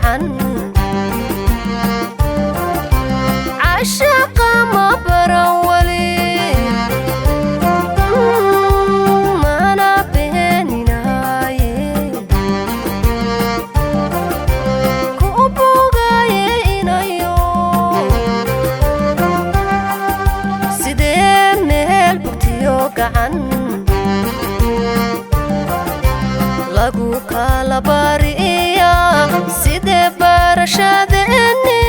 gacan cashaqa ma baran wali mana beeninaye ku bogaye inayo sidee meel bugtiyo gacan lagu kala bariya sidee barashadeeni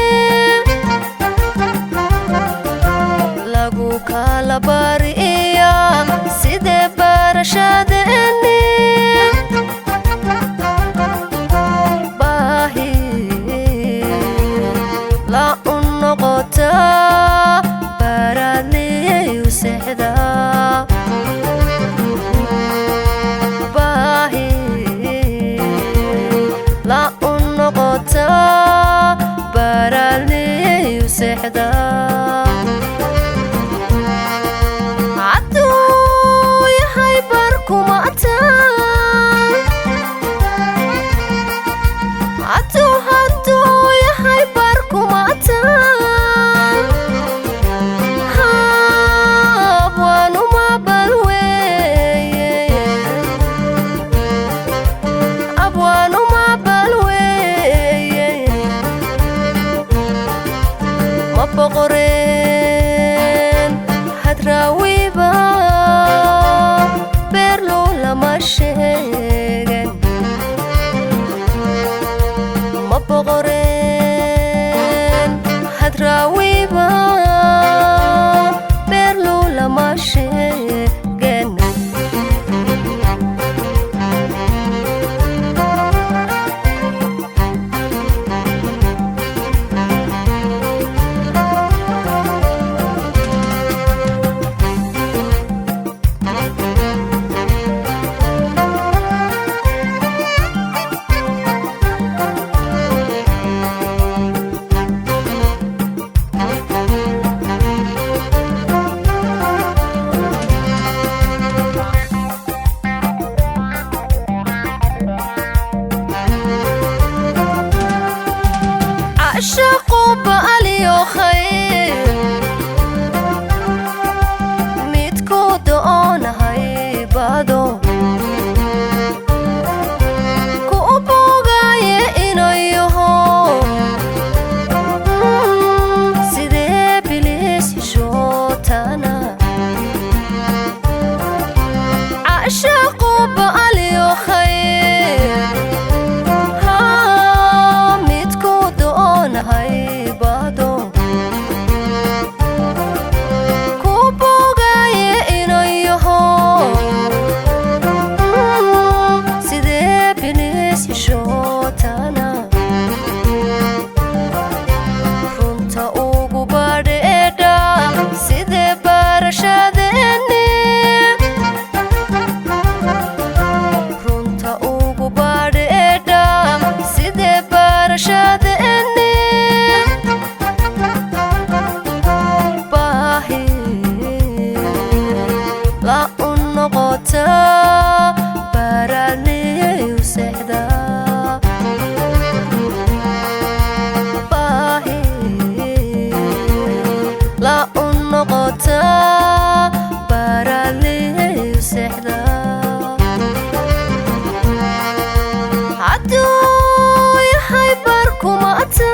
lagu kala bariya sidee barashadeeni baahi la unoqota baradliyu sexda la unoqota baradliyu sexda hadduu yahay barkumata hadduu yahay barkumata abwaanuma balweye abwaanuma balweye ma boqoreen hadraawiba beerlo lama sheegen ma boqoreen hadraawiba beerlo lama sheegen عشقوا بقالي خير ميتكو دقونا هاي بادو كوبو غاية إنو يهو سيدي بليس يشوتانا عشقوا بقالي خير hay bado ku bogaye inayo sidee bilis yeshotana runta ugu badheedha sidee barashadeeni runta ugu badheedha sidee barashadeeni la unoqota baradliyu sexda baahi la unoqota baradliyu sexda hadduu yahay barkumata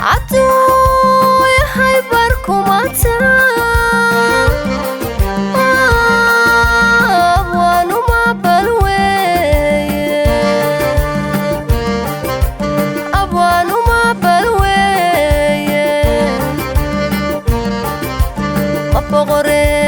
hadduu yahay barkumata abwaanuma balweye abwaanuma balweye ma boqoreen